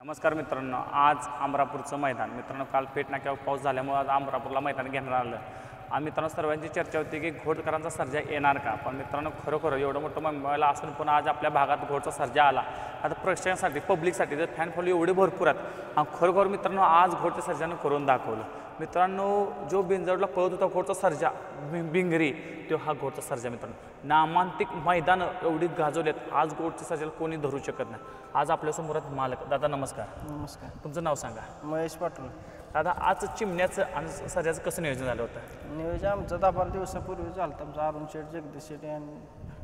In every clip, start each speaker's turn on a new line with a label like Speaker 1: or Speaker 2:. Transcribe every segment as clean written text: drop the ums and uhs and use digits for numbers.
Speaker 1: नमस्कार मित्रांनो, आज अमरापूरचं मैदान मित्रांनो काल पेट नाक्यावर पाऊस झाल्यामुळे आज अमरापूरला मैदान घेण्यात आलं आणि मित्रांनो सर्वांची चर्चा होती की घोडकरांचा सर्जा येणार का. पण मित्रांनो खरोखर एवढं मोठं मुंबईला असून पण आज आपल्या भागात घोडचा सर्जा आला. आता प्रेक्षकांसाठी पब्लिकसाठी जर फॅन फॉलो एवढे भरपूर आहेत आणि खरोखर मित्रांनो आज घोडच्या सर्जानं करून दाखवलं. मित्रांनो जो बिंजवडला पळत होता घोडचा सर्जा बिंगरी तो हा घोडचा सर्जा मित्रांनो नामांतिक मैदानं एवढी गाजवलेत. आज घोडच्या सर्जाला कोणी धरू शकत नाही. आज आपल्यासमोर मालक दादा नमस्कार.
Speaker 2: नमस्कार.
Speaker 1: तुमचं नाव सांगा.
Speaker 2: महेश पाटील.
Speaker 1: दादा आज चिमण्याचं आणि सर्जाचं कसं नियोजन झालं होतं?
Speaker 2: नियोजन आमचं 10-12 दिवसापूर्वी झालं. आमचं अरुण शेठ, जगदीश शेट्टी आणि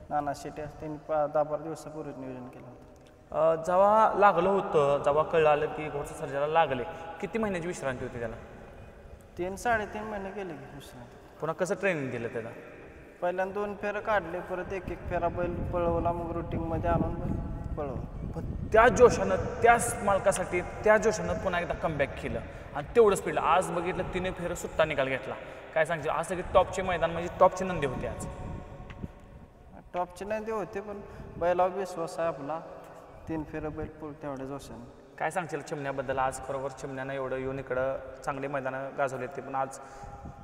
Speaker 2: नाना शेट्टी त्यांनी 10-12 दिवसापूर्वीच नियोजन केलं होतं.
Speaker 1: जेव्हा लागलं होतं, जेव्हा कळलं की घोडच्या सर्जाला लागले, किती महिन्याची विश्रांती होती त्याला?
Speaker 2: 3-3.5 महिने गेले की विश्रांती.
Speaker 1: पुन्हा कसं ट्रेनिंग दिलं त्याला?
Speaker 2: पहिल्यांदा 2 फेरं काढले, परत एक फेरा बैल पळवला, मग रुटीनमध्ये आणून बैल पळवला.
Speaker 1: पण त्या जोशानं त्याच मालकासाठी त्या जोशानं पुन्हा एकदा कमबॅक केलं आणि तेवढं स्पीड. आज बघितलं 3 फेरं सुट्टा निकाल घेतला. काय सांगशील आज सगळे टॉपचे मैदान म्हणजे टॉपचे नंदी होते आज?
Speaker 2: टॉपचे नंदी होते पण बैलावर विश्वास आहे आपला. 3 फेरं बैल पळ तेवढ्या जोशानं.
Speaker 1: काय सांगशील चिमण्याबद्दल? आज खरोखर चिमण्यानं एवढं येऊन इकडं चांगली मैदानं गाजवली होती, पण आज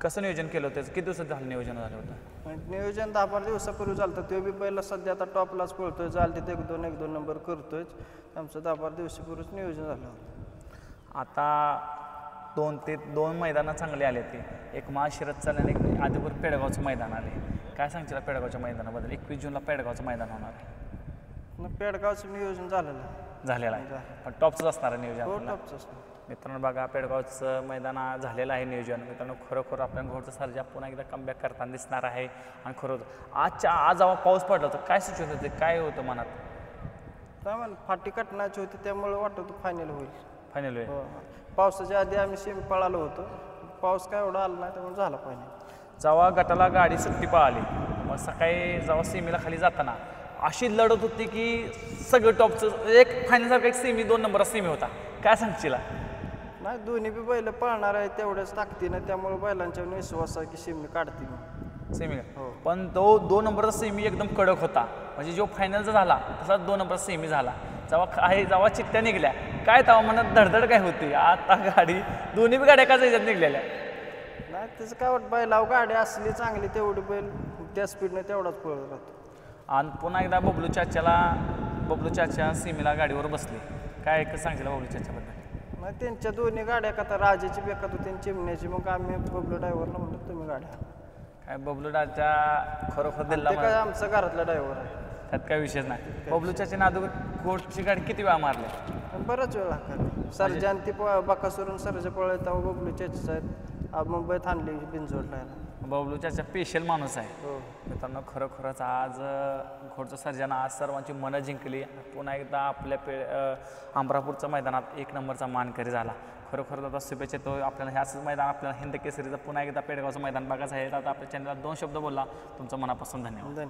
Speaker 1: कसं नियोजन केलं होतं? किती दिवसात झालं नियोजन झालं होतं?
Speaker 2: नियोजन 10-12 दिवसापूर्वी झालं. तो बी पहिला सध्या आता टॉपलाच पळतोय. चालते ते 1-2 नंबर करतोय. आमचं 10-12 दिवसापूर्वीच नियोजन झालं होतं.
Speaker 1: आता 2 मैदानं चांगली आले ते. एक महाशिरत चालले आणि एक आधीपूर पेडगावचं मैदान आले. काय सांगशील पेडगावच्या मैदानाबद्दल? 21 जूनला पेडगावचं मैदान होणार आहे.
Speaker 2: पेडगावचं नियोजन झालेलं
Speaker 1: आहे, पण टॉपचंच असणार आहे नियोजन.
Speaker 2: टॉपचंच.
Speaker 1: मित्रांनो बघा पेडगावचं मैदान झालेलं आहे नियोजन. मित्रांनो खरोखर आपल्या घोडचा सर्जा पुन्हा एकदा कमबॅक करताना दिसणार आहे. आणि खरोखर आज जेव्हा पाऊस पडला होता काय सिच्युएशन होते, काय होतं मनात?
Speaker 2: काय म्हणा फाटी कटण्याची होती त्यामुळे वाटत होतं फायनल होईल.
Speaker 1: फायनल होईल.
Speaker 2: पावसाच्या आधी आम्ही सेमी पळालो होतो. पाऊस काय एवढा आला नाही त्यामुळे झाला फायनल.
Speaker 1: जेव्हा गटाला गाडी सुट्टी पळाली मग सकाळी जेव्हा सेमीला खाली जाताना अशी लढत होती की सगळं टॉपचं एक फायनलसारखं एक सेमी 2 नंबरचा सेमी होता. काय सांगशील?
Speaker 2: नाही दोन्ही बी बैल पळणार आहे तेवढ्याच ताकदीनं, त्यामुळे बैलांच्या विश्वास आहे की सेमी काढतील
Speaker 1: सेमी.
Speaker 2: हो.
Speaker 1: पण तो 2 नंबरचा सेमी एकदम कडक होता. म्हणजे जो फायनलचा झाला तसा 2 नंबरचा सेमी झाला. जेव्हा चिठ्ठ्या निघल्या काय तेव्हा मनात धडधड काय होती? आता गाडी दोन्ही बी गाड्या का याच्यात निघलेल्या
Speaker 2: नाही त्याचं काय वाटतं बैलाव गाडी असली चांगली तेवढी बैल त्या स्पीडनं तेवढाच पळत राहतो.
Speaker 1: आणि पुन्हा एकदा बबलू चाच्या सीमेला गाडीवर बसले. काय सांगितलं बबलू चाच्याबद्दल?
Speaker 2: नाही त्यांच्या दोन्ही गाड्या का तर राजाची बेकात होती आणि चिमण्याची. मग आम्ही बबलू ड्रायव्हरला म्हणतो तुम्ही गाड्या.
Speaker 1: काय बबलू चाचा खरोखर दिला
Speaker 2: काय आमचा घरातला ड्रायव्हर आहे,
Speaker 1: त्यात काय विषयच नाही. बबलू चाच्या नादू कोर्टची गाडी किती वेळा मारली?
Speaker 2: बराच वेळा खाली. सर्जा आणि ती बाकासुरून सर्जा पळत तेव्हा बबलू चाचीच आहेत. मुंबईत आणली बिनजोडला.
Speaker 1: बबलू चाचा स्पेशल माणूस आहे.
Speaker 2: हो
Speaker 1: मित्रांनो खरोखरच आज घोडचं सर्जानं आज सर्वांची मनं जिंकली. पुन्हा एकदा आपल्या अमरापूरच्या मैदानात 1 नंबरचा मानकरी झाला. खरोखर आता शुभेच्छा. तो आपल्याला ह्याच मैदान आपल्याला हिंद केसरीचं पुन्हा एकदा पेडगावचं मैदान बघायचं आहे. आता आपल्या चॅनलला 2 शब्द बोलला. तुमचं मनापासून धन्यवाद.